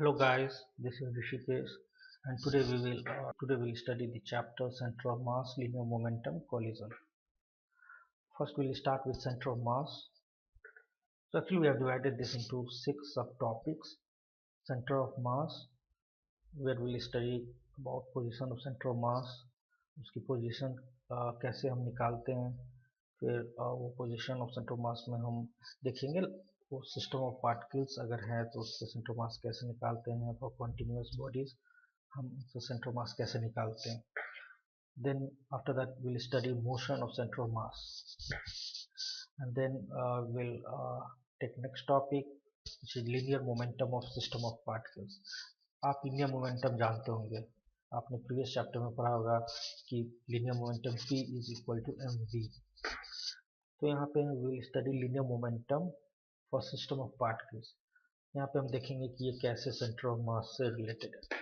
Hello guys, this is Rishikesh and today we'll study the chapter center of mass linear momentum collision. First we'll start with center of mass. So actually we have divided this into 6 subtopics. Center of mass, where we'll study about position of center of mass, उसकी position कैसे हम निकालते हैं, फिर वो position of centre of मास में हम देखेंगे वो सिस्टम ऑफ पार्टिकल्स अगर है तो उसके सेंटर ऑफ मास कैसे निकालते हैं, फॉर कॉन्टिन्यूस बॉडीज हम उसके सेंटर ऑफ मास कैसे निकालते हैं. Then after that we'll study motion of center of mass, and then we'll take next topic which is linear momentum of system of particles. आप linear momentum जानते होंगे, आपने previous chapter में पढ़ा होगा कि linear momentum P is equal to mv. तो यहाँ पे we'll study linear momentum for system of particles. यहाँ पे हम देखेंगे कि ये कैसे सेंटर ऑफ मास से रिलेटेड है.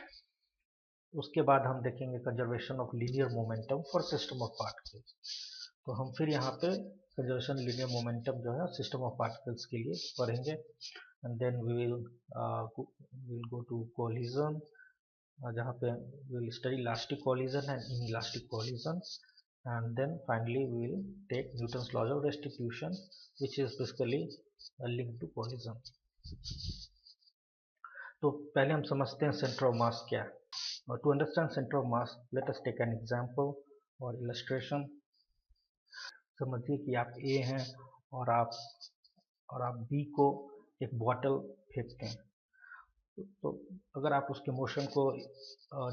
उसके बाद हम देखेंगे conservation of linear momentum for system of particles. तो हम फिर यहाँ पे कंजर्वेशन लीनियर मोमेंटम जो है सिस्टम ऑफ पार्टिकल्स के लिए पढ़ेंगे. And then we will go to collision, जहाँ पे will study elastic collision and inelastic collision. And then finally we will take Newton's laws of restitution which is basically link to collision. तो पहले हम समझते हैं सेंटर ऑफ मास क्या है. To understand center of mass, let us take an example or illustration. समझिए कि आप A हैं और आप B को एक बॉटल फेंकते हैं. तो अगर आप उसके मोशन को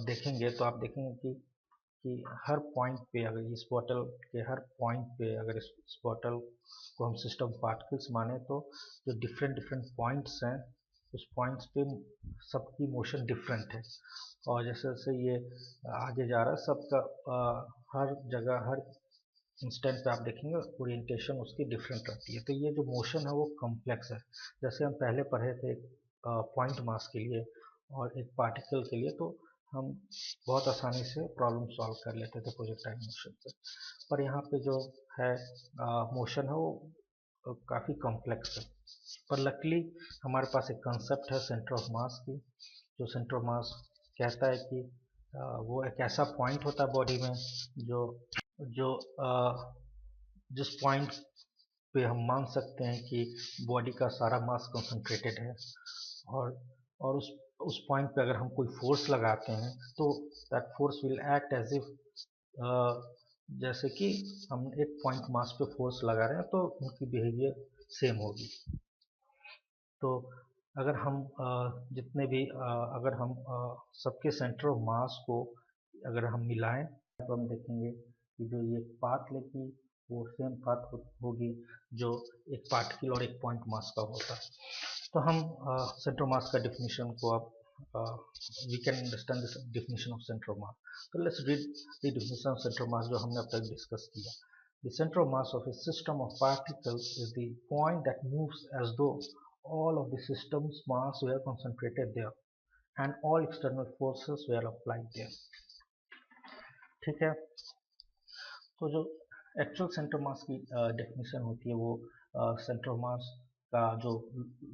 देखेंगे तो आप देखेंगे कि हर पॉइंट पे, अगर इस बॉटल के हर पॉइंट पे अगर इस बॉटल को हम सिस्टम पार्टिकल्स माने तो जो डिफरेंट पॉइंट्स हैं उस पॉइंट्स पे सबकी मोशन डिफरेंट है. और जैसे जैसे ये आगे जा रहा है सबका हर जगह हर इंस्टेंट पे आप देखेंगे ओरिएंटेशन उसकी डिफरेंट रहती है. तो ये जो मोशन है वो कॉम्प्लेक्स है. जैसे हम पहले पढ़े थे एक पॉइंट मास के लिए और एक पार्टिकल के लिए, तो हम बहुत आसानी से प्रॉब्लम सॉल्व कर लेते थे प्रोजेक्टाइल मोशन से. पर यहाँ पे जो है मोशन है वो काफ़ी कॉम्प्लेक्स है. पर लकली हमारे पास एक कंसेप्ट है सेंटर ऑफ मास की, जो सेंटर ऑफ मास कहता है कि वो एक ऐसा पॉइंट होता है बॉडी में जो जिस पॉइंट पे हम मान सकते हैं कि बॉडी का सारा मास कंसंट्रेटेड है. और उस पॉइंट पे अगर हम कोई फोर्स लगाते हैं तो that force will act as if, जैसे कि हम एक पॉइंट मास पे फोर्स लगा रहे हैं तो उनकी बिहेवियर सेम होगी. तो अगर हम जितने भी अगर हम सबके सेंटर ऑफ मास को अगर हम मिलाएं तो हम देखेंगे कि जो ये पाथ लेगी वो सेम पाथ होगी जो एक पार्टिकल और एक पॉइंट मास का होता है. तो हम सेंटर ऑफ मास का डेफिनेशन को अब we can understand this definition of centre of mass. तो let's read the definition of centre of mass जो हमने अब तक डिस्कस किया. The center of mass of a system of particles is the point that moves as though all of the system's mass were concentrated there and all external forces were applied there. ठीक है. तो जो actual centre mass की definition होती है वो centre of मास का जो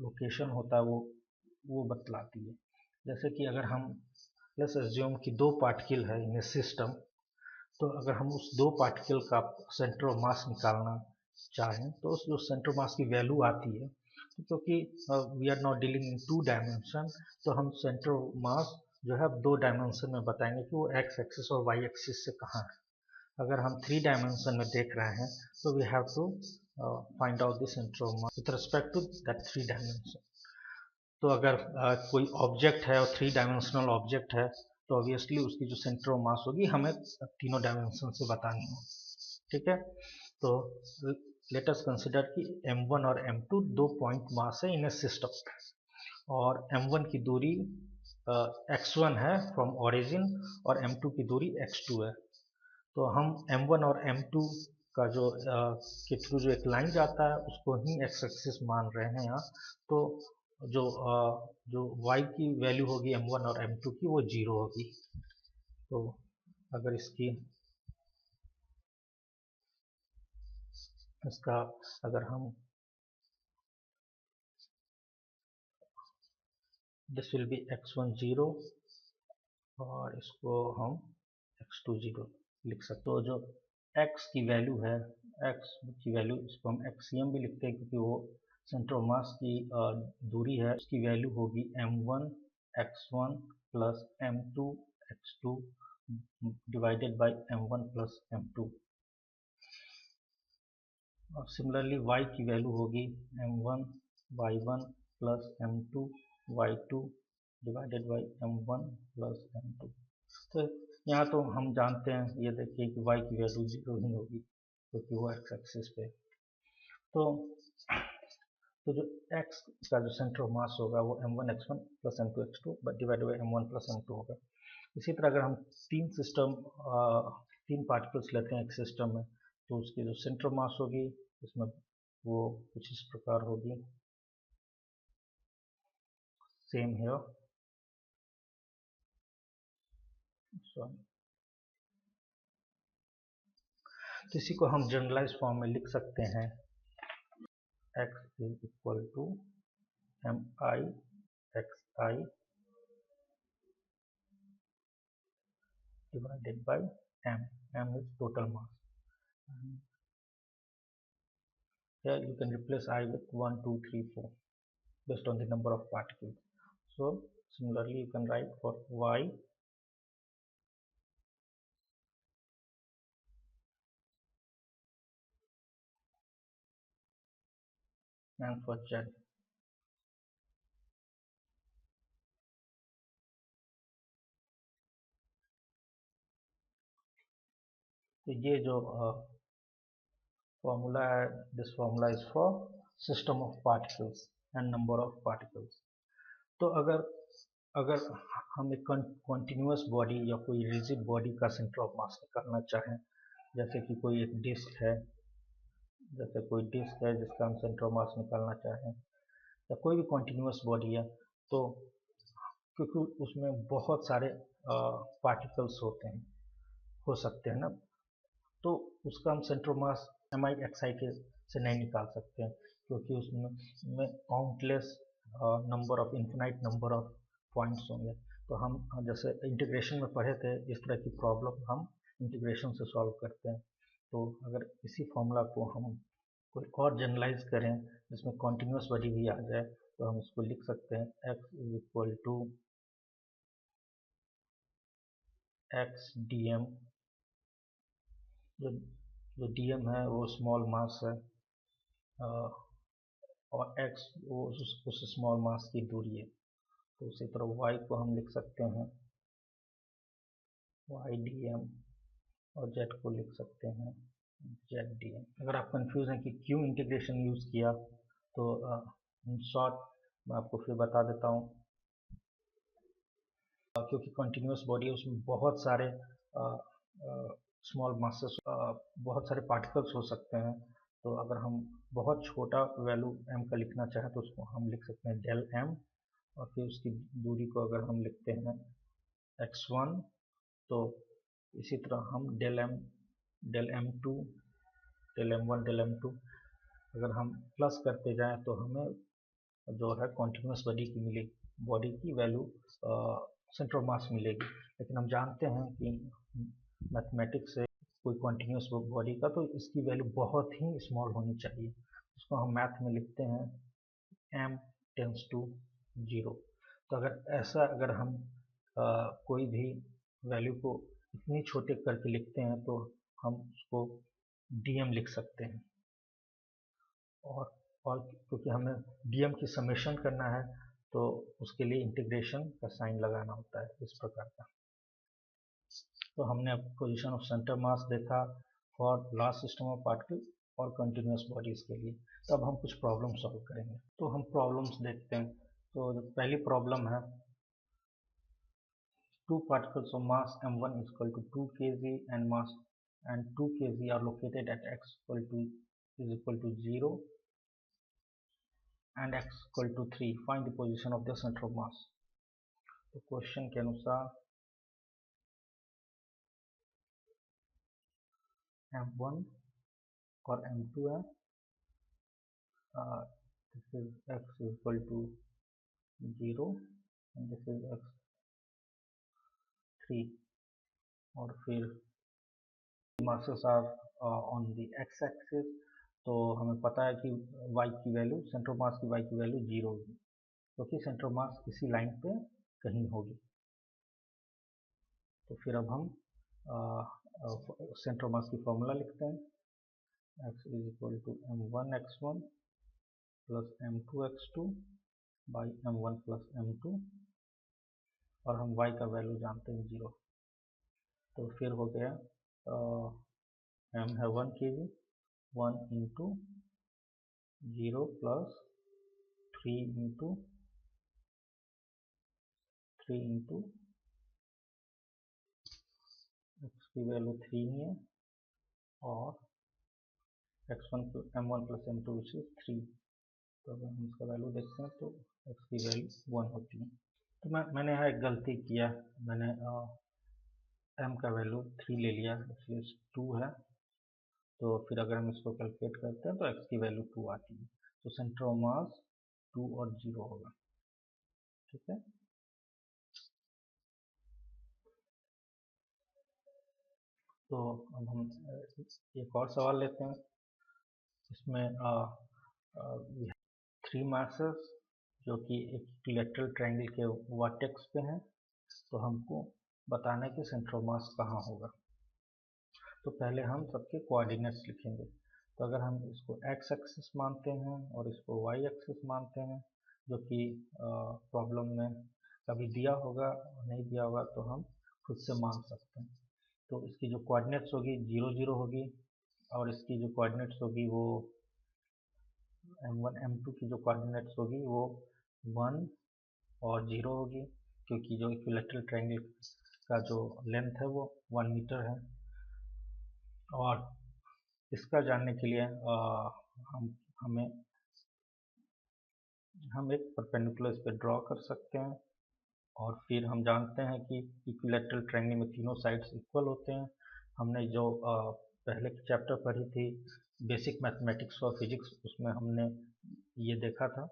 लोकेशन होता है वो बतलाती है. जैसे कि अगर हम लेट्स अज्यूम कि दो पार्टिकल है इन ए सिस्टम, तो अगर हम उस दो पार्टिकल का सेंटर ऑफ मास निकालना चाहें तो उस जो सेंटर ऑफ मास की वैल्यू आती है, तो क्योंकि we are not dealing in 2 dimension, तो हम सेंटर ऑफ मास जो है 2 डायमेंशन में बताएंगे कि वो एक्स एक्सिस और वाई एक्सिस से कहाँ है. अगर हम 3 डायमेंशन में देख रहे हैं तो we have to find out the centre of mass with respect to that 3 dimension. तो अगर कोई ऑब्जेक्ट है और 3 डायमेंशनल ऑब्जेक्ट है तो ऑब्वियसली उसकी जो सेंटर ऑफ मास होगी हमें तीनों डायमेंशन से बतानी हो. ठीक है. तो लेट अस कंसिडर कि m1 और m2 दो पॉइंट मास है इन ए सिस्टम और m1 की दूरी x1 है फ्रॉम ओरिजिन और m2 की दूरी x2 है. तो हम m1 और m2 का जो के थ्रू जो एक लाइन जाता है उसको ही x एक्सिस मान रहे हैं यहाँ. तो जो y की वैल्यू होगी m1 और m2 की वो 0 होगी. तो अगर इसका अगर हम दिस विल बी x1 0 और इसको हम x2 0 लिख सकते। तो जो x की वैल्यू है, x की वैल्यू, इसको हम xcm भी लिखते हैं क्योंकि वो सेंटर ऑफ मास की दूरी है। उसकी वैल्यू होगी m1 x1 plus m2 x2 divided by m1 plus m2। और सिमिलरली y की वैल्यू होगी m1 y1 plus m2 y2 divided by m1 plus m2। तो यहाँ तो हम जानते हैं, ये देखिए कि y की वैल्यू 0 ही होगी क्योंकि वो x एक्सिस पे। तो जो x का जो सेंटर ऑफ मास होगा वो m1 x1 plus m2 x2 divided by m1 plus m2 होगा। इसी तरह अगर हम तीन पार्टिकल्स लेते हैं एक सिस्टम में, तो उसकी जो सेंटर ऑफ मास होगी उसमें वो कुछ इस प्रकार होगी, सेम हियर। तो इसी को हम जनरलाइज फॉर्म में लिख सकते हैं, x is equal to mi xi divided by m is total mass. Here you can replace I with 1 2 3 4 based on the number of particles. So similarly you can write for y and for z। तो ये जो formula है, this formula is for system of particles and number of particles. तो अगर हम एक continuous body या कोई रिजिड बॉडी का सेंटर ऑफ मास निकालना चाहें, जैसे कि कोई एक डिस्क है, जिसका हम सेंटर ऑफ मास निकालना चाहें, या कोई भी कंटिन्यूअस बॉडी है, तो क्योंकि उसमें बहुत सारे पार्टिकल्स होते हैं, हो सकते हैं ना, तो उसका हम centre of mass mi xi के से नहीं निकाल सकते हैं क्योंकि उसमें countless number of infinite number of points होंगे। तो हम जैसे इंटीग्रेशन में पढ़े थे, इस तरह की प्रॉब्लम हम इंटीग्रेशन से सॉल्व करते हैं। तो अगर इसी फॉर्मूला को हम कोई और जनरलाइज करें जिसमें कॉन्टिन्यूस बॉडी भी आ जाए, तो हम इसको लिख सकते हैं x is equal to x dm। जो dm है वो स्मॉल मास है और x वो उस स्मॉल मास की दूरी है। तो उसी तरह y को हम लिख सकते हैं y dm और z को लिख सकते हैं z dm। अगर आप कंफ्यूज हैं कि क्यों इंटीग्रेशन यूज़ किया, तो इन शॉर्ट मैं आपको फिर बता देता हूँ। क्योंकि कंटिन्यूस बॉडी है, उसमें बहुत सारे स्मॉल मासेस, बहुत सारे पार्टिकल्स हो सकते हैं। तो अगर हम बहुत छोटा वैल्यू m का लिखना चाहें तो उसको हम लिख सकते हैं डेल m, और फिर उसकी दूरी को अगर हम लिखते हैं x1, तो इसी तरह हम del m2 del m1 del m2 अगर हम प्लस करते जाएं तो हमें जो है कॉन्टिन्यूस बॉडी की वैल्यू सेंटर ऑफ मास मिलेगी। लेकिन हम जानते हैं कि मैथमेटिक्स से कोई कॉन्टिन्यूस बॉडी का तो इसकी वैल्यू बहुत ही स्मॉल होनी चाहिए। उसको हम मैथ में लिखते हैं m टेंस टू 0। तो अगर हम कोई भी वैल्यू को इतनी छोटे करके लिखते हैं तो हम उसको dm लिख सकते हैं। और क्योंकि हमें dm की समेशन करना है तो उसके लिए इंटीग्रेशन का साइन लगाना होता है इस प्रकार का। तो हमने पोजीशन ऑफ सेंटर मास देखा for large system of particle और कंटिन्यूस बॉडीज के लिए। तो अब हम कुछ प्रॉब्लम सॉल्व करेंगे। तो हम प्रॉब्लम्स देखते हैं। तो जो पहली प्रॉब्लम है, two particles of mass m1 is equal to 2 kg and 2 kg are located at x is equal to 0 and x equal to 3. Find the position of the center of mass. तो question के अनुसार m1 और m2 है, this is x is equal to 0 and this is x3, और फिर masses are on the x axis, तो हमें पता है कि y की वैल्यू, सेंटर मास की y की वैल्यू 0 होगी, क्योंकि सेंटर मास इसी लाइन पे कहीं होगी। तो फिर अब हम सेंटर मास की फॉर्मूला लिखते हैं, x is equal to m1x1 plus m2x2 by m1 plus m2, और हम y का वैल्यू जानते हैं 0। तो फिर हो गया m है 1 kg, 1 into 0 plus 3 into x की वैल्यू 3 ही है, और m1 plus m2 which is 3। तो अगर हम इसका वैल्यू देखते हैं तो x की वैल्यू 1 होती है। तो मैंने यहाँ एक गलती किया, मैंने m का वैल्यू 3 ले लिया, इसलिए 2 है। तो फिर अगर हम इसको कैलकुलेट करते हैं तो x की वैल्यू 2 आती है। तो सेंटर ऑफ मास 2 और 0 होगा, ठीक है। तो अब हम एक और सवाल लेते हैं। इसमें 3 मासेस जो कि एक इक्विलैटरल ट्रायंगल के वर्टेक्स पे हैं, तो हमको बताना है कि सेंटर ऑफ मास कहाँ होगा। तो पहले हम सबके कोऑर्डिनेट्स लिखेंगे। तो अगर हम इसको x एक्सिस मानते हैं और इसको y एक्सिस मानते हैं, जो कि प्रॉब्लम में कभी दिया होगा और नहीं दिया होगा, तो हम खुद से मान सकते हैं। तो इसकी जो कोऑर्डिनेट्स होगी 0 0 होगी, और इसकी जो कोऑर्डिनेट्स होगी वो m1 m2 की जो कोऑर्डिनेट्स होगी वो 1 और 0 होगी, क्योंकि जो इक्विलैटरल ट्रायंगल का जो लेंथ है वो 1 मीटर है। और इसका जानने के लिए हम एक परपेंडिकुलर इस पर ड्रॉ कर सकते हैं, और फिर हम जानते हैं कि इक्विलैटरल ट्रायंगल में तीनों साइड्स इक्वल होते हैं। हमने जो पहले की चैप्टर पढ़ी थी बेसिक मैथमेटिक्स और फिजिक्स, उसमें हमने ये देखा था।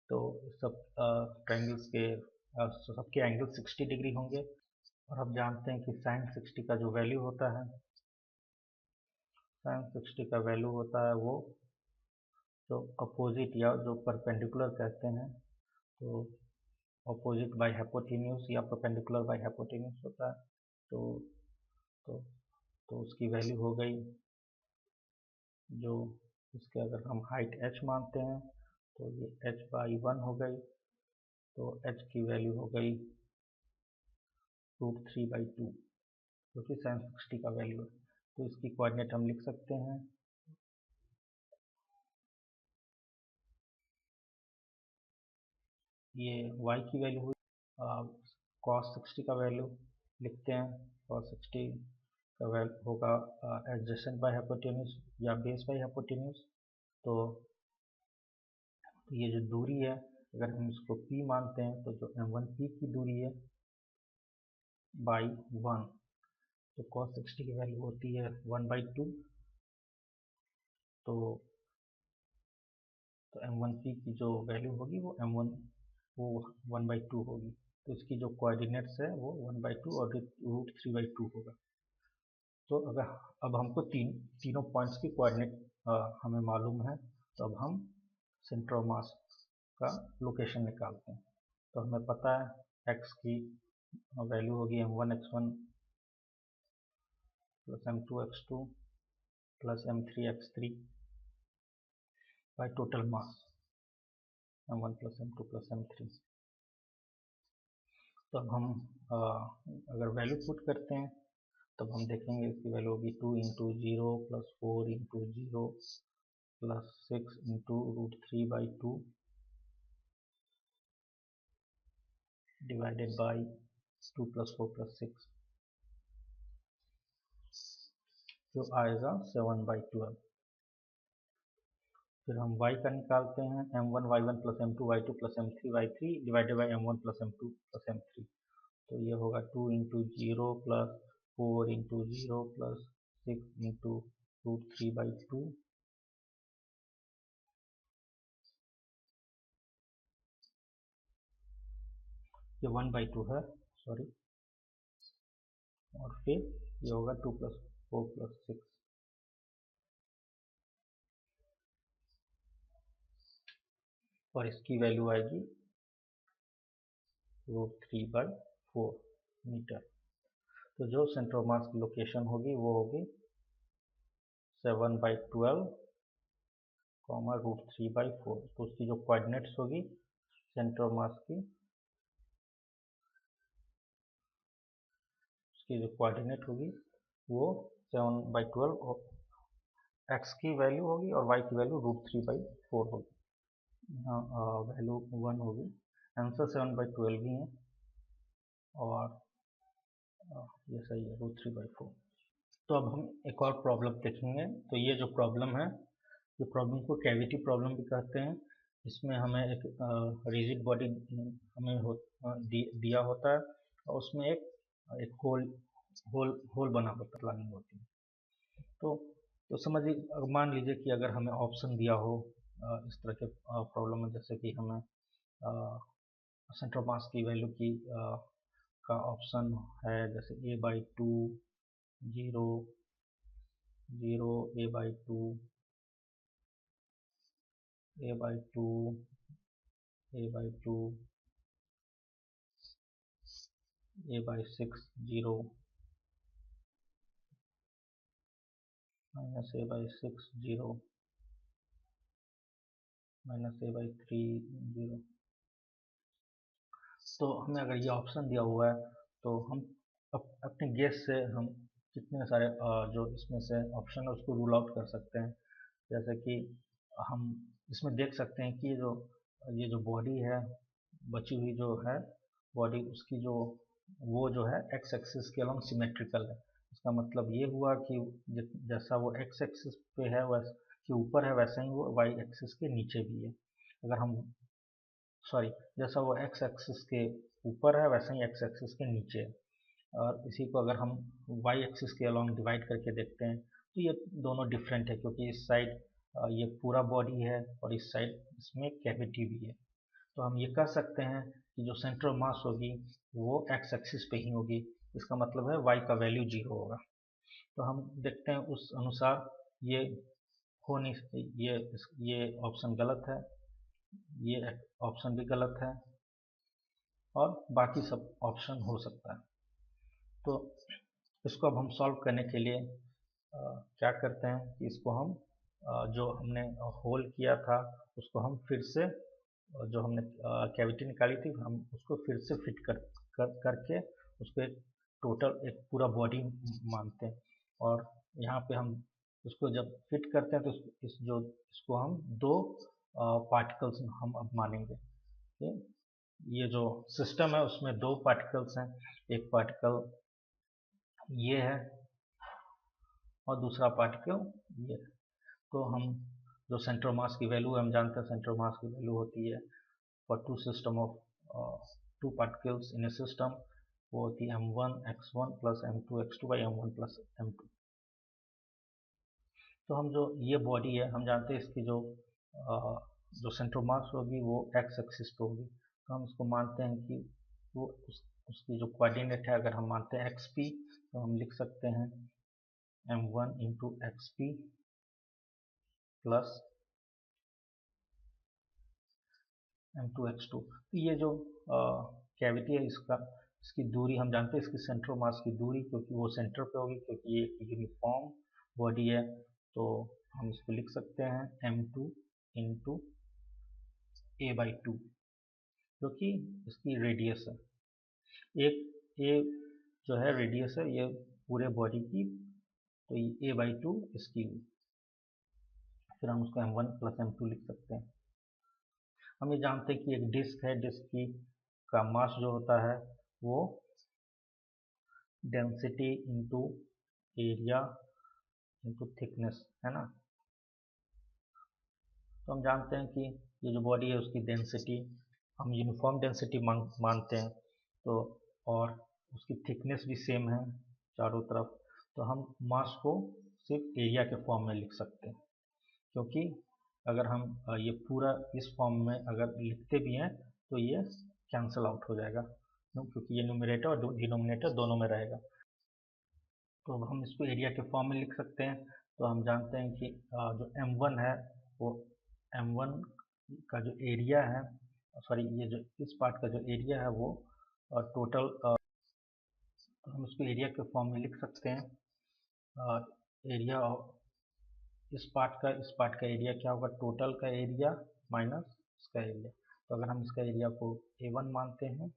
तो सब ट्रायंगल्स के सबके एंगल 60 डिग्री होंगे, और हम जानते हैं कि साइन 60 का जो वैल्यू होता है, साइन 60 का वैल्यू होता है वो जो अपोजिट या जो परपेंडिकुलर कहते हैं, तो अपोजिट बाय हाइपोटेन्यूज या परपेंडिकुलर बाय हाइपोटेन्यूज होता है। तो तो तो उसकी वैल्यू हो गई, जो इसके अगर हम हाइट h मानते हैं तो ये h बाई 1 हो गई, तो h की वैल्यू हो गई √3/2, जो कि साइन 60 का वैल्यू है। तो इसकी कोऑर्डिनेट हम लिख सकते हैं, ये y की वैल्यू हुई, cos 60 का वैल्यू लिखते हैं, cos 60 का वैल्यू होगा एडजेसेंट बाय हाइपोटेन्यूज या बेस बाय हाइपोटेन्यूज। तो ये जो दूरी है, अगर हम इसको p मानते हैं, तो जो m1p की दूरी है बाई 1, तो cos 60 की वैल्यू होती है 1/2। तो m1p की जो वैल्यू होगी वो m1 वो 1/2 होगी। तो इसकी जो कोऑर्डिनेट्स है वो 1/2 और √3/2 होगा। तो अगर अब हमको तीनों पॉइंट्स की कोऑर्डिनेट हमें मालूम है, तो अब हम सेंटर ऑफ मास का लोकेशन निकालते हैं। तो हमें पता है x की वैल्यू होगी m1x1 plus m2x2 plus m3x3 by total mass m1 plus m2 plus m3। तो अब हम अगर वैल्यू पुट करते हैं, तब हम देखेंगे इसकी वैल्यू होगी 2 into 0 plus 4 into 0 plus 6 into √3/2 divided by 2 plus 4 plus 6, जो आएगा 7/12। फिर हम y का निकालते हैं, m1 y1 plus m2 y2 plus m3 y3 divided by m1 plus m2 plus m3। तो ये होगा 2 into 0 plus 4 into 0 plus 6 into √3/2 ये 1/2 है, सॉरी, और फिर ये होगा 2 + 4 + 6, और इसकी वैल्यू आएगी √3/4 मीटर। तो जो सेंटर ऑफ मास की लोकेशन होगी वो होगी 7/12, √3/4। तो उसकी जो कोऑर्डिनेट्स होगी सेंटर ऑफ मास की, उसकी जो कोऑर्डिनेट होगी वो 7/12 और x की वैल्यू होगी और y की वैल्यू √3/4 होगी। यहाँ वैल्यू 1 होगी, आंसर 7/12 ही है और ये सही है, √3/4। तो अब हम एक और प्रॉब्लम देखेंगे। तो ये जो प्रॉब्लम है, ये प्रॉब्लम को कैविटी प्रॉब्लम भी कहते हैं। इसमें हमें एक रिजिड बॉडी हमें दिया होता है और उसमें एक होल बना होता है, लाइनिंग होती है। तो समझिए, मान लीजिए कि अगर हमें ऑप्शन दिया हो इस तरह के प्रॉब्लम में, जैसे कि हमें सेंटर ऑफ मास की वैल्यू की का ऑप्शन है, जैसे a/2, 0, 0, a/2, a/2, a/2, a/6, 0, -a/6, 0, -a/3, 0। तो हमें अगर ये ऑप्शन दिया हुआ है तो हम अपने गेस से हम कितने सारे जो इसमें से ऑप्शन है उसको रूल आउट कर सकते हैं। जैसे कि हम इसमें देख सकते हैं कि ये जो बॉडी है, बची हुई जो है बॉडी, उसकी वो जो है एक्स एक्सिस के अलॉन्ग सिमेट्रिकल है। इसका मतलब ये हुआ कि जैसा वो एक्स एक्सिस पे है, वैसे के ऊपर है, वैसा ही वो वाई एक्सिस के नीचे भी है। अगर हम सॉरी जैसा वो एक्स एक्सिस के ऊपर है वैसा ही एक्स एक्सिस के नीचे है। और इसी को अगर हम वाई एक्सिस के अलॉन्ग डिवाइड करके देखते हैं तो ये दोनों डिफरेंट है, क्योंकि इस साइड ये पूरा बॉडी है और इस साइड इसमें कैविटी भी है। तो हम ये कह सकते हैं कि जो सेंटर ऑफ मास होगी वो एक्स एक्सिस पे ही होगी। इसका मतलब है वाई का वैल्यू 0 होगा। तो हम देखते हैं उस अनुसार ये हो नहीं, ये ऑप्शन गलत है, ये ऑप्शन भी गलत है और बाकी सब ऑप्शन हो सकता है। तो इसको अब हम सॉल्व करने के लिए क्या करते हैं कि इसको हम जो हमने होल किया था उसको हम फिर से, जो हमने कैविटी निकाली थी, हम उसको फिर से फिट करके उसको एक टोटल एक पूरा बॉडी मानते हैं। और यहाँ पे हम उसको जब फिट करते हैं तो इसको हम दो पार्टिकल्स हम अब मानेंगे। ये जो सिस्टम है उसमें दो पार्टिकल्स हैं, एक पार्टिकल ये है और दूसरा पार्टिकल ये है। तो हम जो सेंटर मास की वैल्यू है, हम जानते हैं सेंटर मास की वैल्यू होती है for two system of two particles in a system, वो होती है m1x1 + m2x2/m1 + m2। तो हम जो ये बॉडी है हम जानते हैं इसकी जो सेंटर मास होगी वो एक्स एक्सिस पे होगी। तो हम इसको मानते हैं कि वो उसकी जो कोऑर्डिनेट है, अगर हम मानते हैं xp तो हम लिख सकते हैं m1 × xp + m2x2। तो ये जो कैविटी है इसकी दूरी हम जानते हैं, इसकी सेंटर मास की दूरी, क्योंकि वो सेंटर पे होगी, क्योंकि ये एक यूनिफॉर्म बॉडी है। तो हम इसको लिख सकते हैं m2 × a/2, जो कि इसकी रेडियस है। एक a जो है रेडियस है ये पूरे बॉडी की, तो ये a/2 इसकी, फिर हम उसको m1 + m2 लिख सकते हैं। हम ये जानते हैं कि एक डिस्क है, डिस्क की का मास जो होता है वो density into area into thickness है ना। तो हम जानते हैं कि ये जो बॉडी है उसकी डेंसिटी हम यूनिफॉर्म डेंसिटी मानते हैं, तो और उसकी थिकनेस भी सेम है चारों तरफ। तो हम मास को सिर्फ एरिया के फॉर्म में लिख सकते हैं, क्योंकि अगर हम ये पूरा इस फॉर्म में अगर लिखते भी हैं तो ये कैंसिल आउट हो जाएगा। क्योंकि ये न्यूमरेटर और डिनोमिनेटर दोनों में रहेगा। तो अब हम इसको एरिया के फॉर्म में लिख सकते हैं। तो हम जानते हैं कि जो m1 है वो m1 का जो एरिया है, सॉरी ये जो इस पार्ट का जो एरिया है वो टोटल, तो हम इसको एरिया के फॉर्म में लिख सकते हैं। एरिया इस पार्ट का एरिया क्या होगा, टोटल का एरिया माइनस इसका एरिया। तो अगर हम इसका एरिया को A1 मानते हैं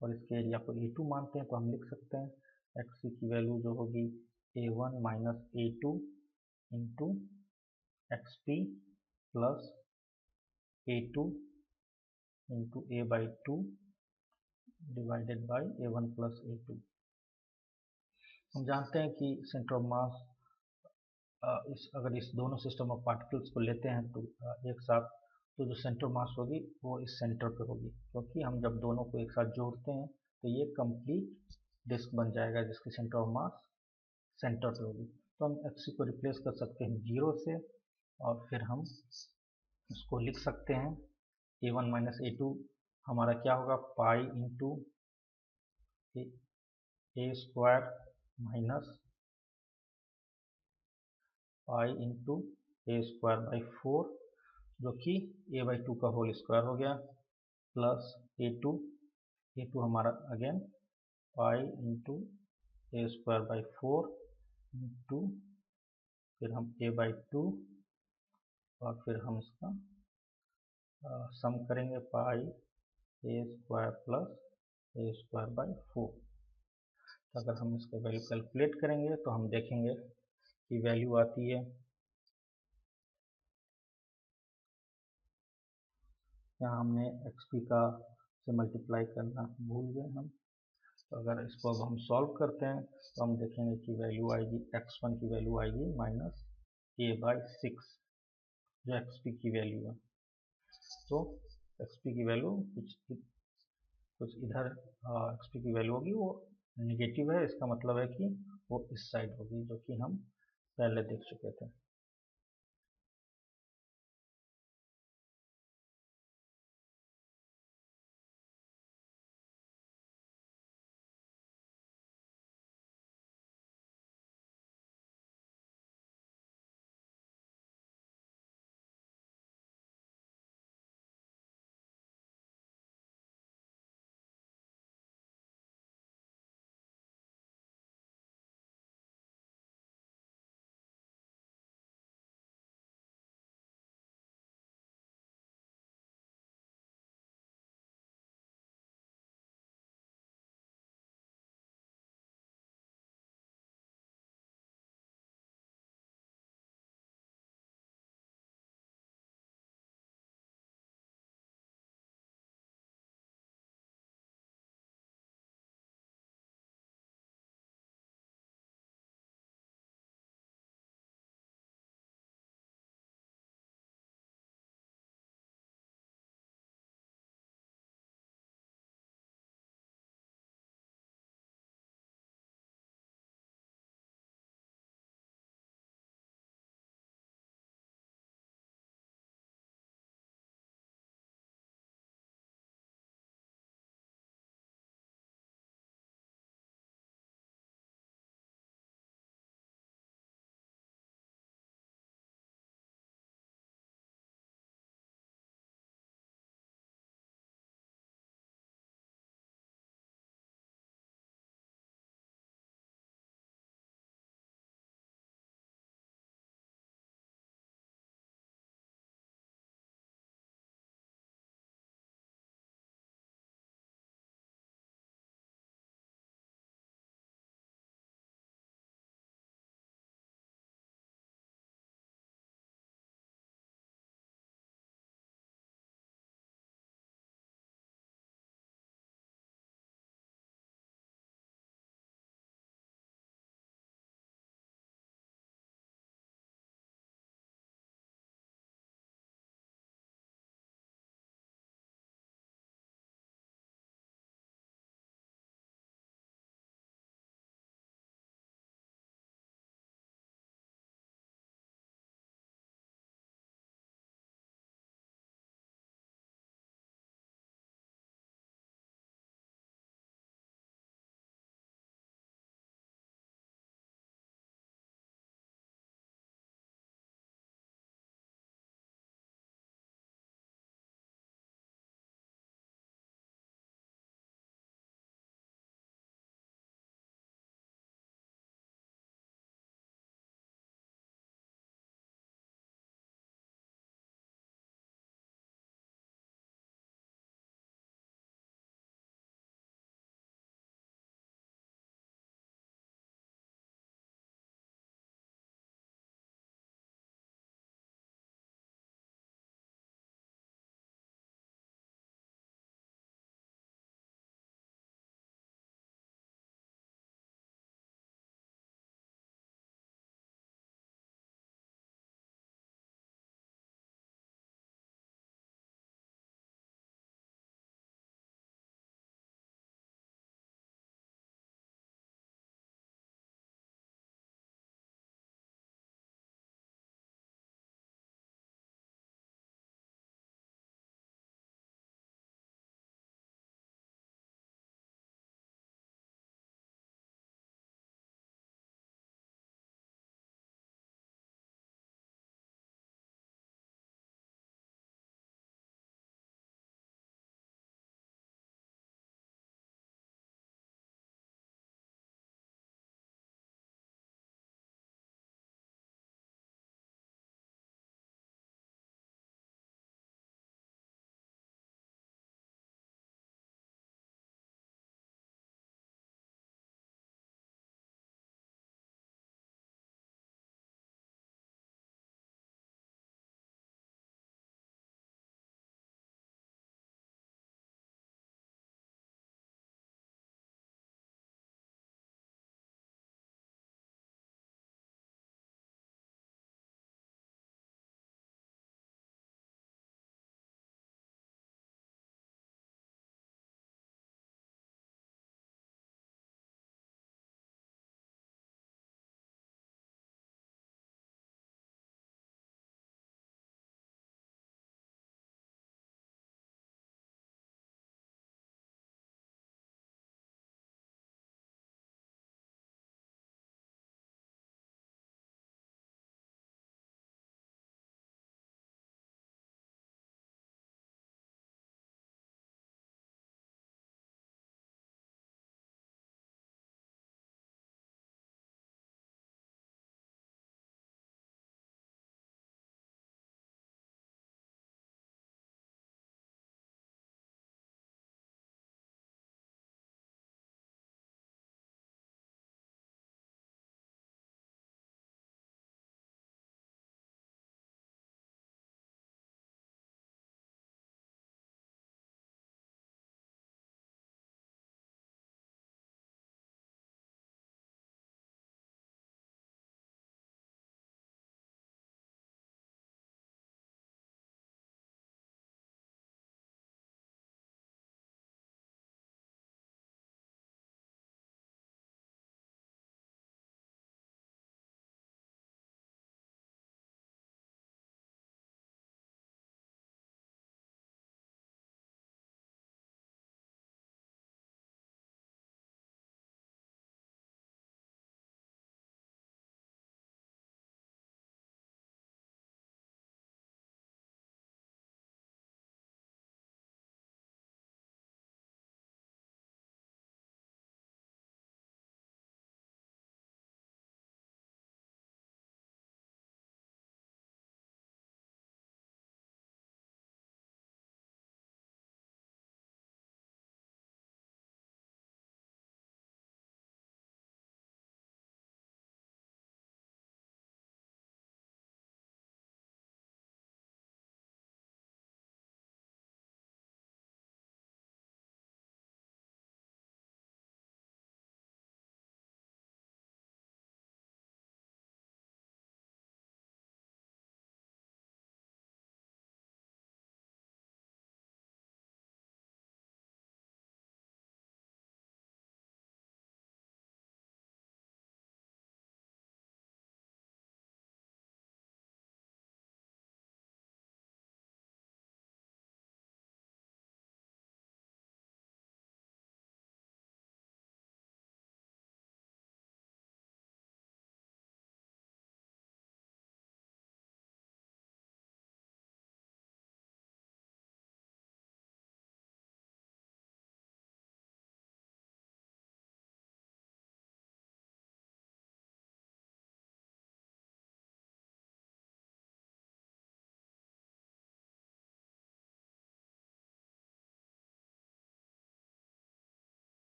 और इसके एरिया को A2 मानते हैं तो हम लिख सकते हैं XC की वैल्यू जो होगी A1 minus A2 into XP plus A2 into A/2 divided by A1 plus A2। हम जानते हैं कि सेंटर ऑफ मास, अगर इस दोनों सिस्टम ऑफ पार्टिकल्स को लेते हैं तो एक साथ, तो जो सेंटर मास होगी वो इस सेंटर पे होगी, क्योंकि हम जब दोनों को एक साथ जोड़ते हैं तो ये कंप्लीट डिस्क बन जाएगा जिसकी सेंटर ऑफ मास सेंटर पे होगी। तो हम XC को रिप्लेस कर सकते हैं 0 से, और फिर हम इसको लिख सकते हैं A1 माइनस A2 हमारा क्या होगा, पाई into a square minus pi into a square by 4, जो कि A/2 का होल स्क्वायर हो गया, प्लस A2 हमारा again pi into a square by 4 into फिर हम A/2 और फिर हम इसका सम करेंगे pi a square plus a square by 4। तो अगर हम इसका वैल्यू कैलकुलेट करेंगे तो हम देखेंगे कि वैल्यू आती है, यहाँ हमने XP का से मल्टीप्लाई करना भूल गए हम। तो अगर इसको अब हम सॉल्व करते हैं तो हम देखेंगे कि वैल्यू आएगी, x1 की वैल्यू आएगी माइनस A/6 जो XP की वैल्यू है। तो XP की वैल्यू कुछ इधर XP की वैल्यू होगी वो निगेटिव है, इसका मतलब है कि वो इस साइड होगी, जो कि हम पहले देख चुके थे।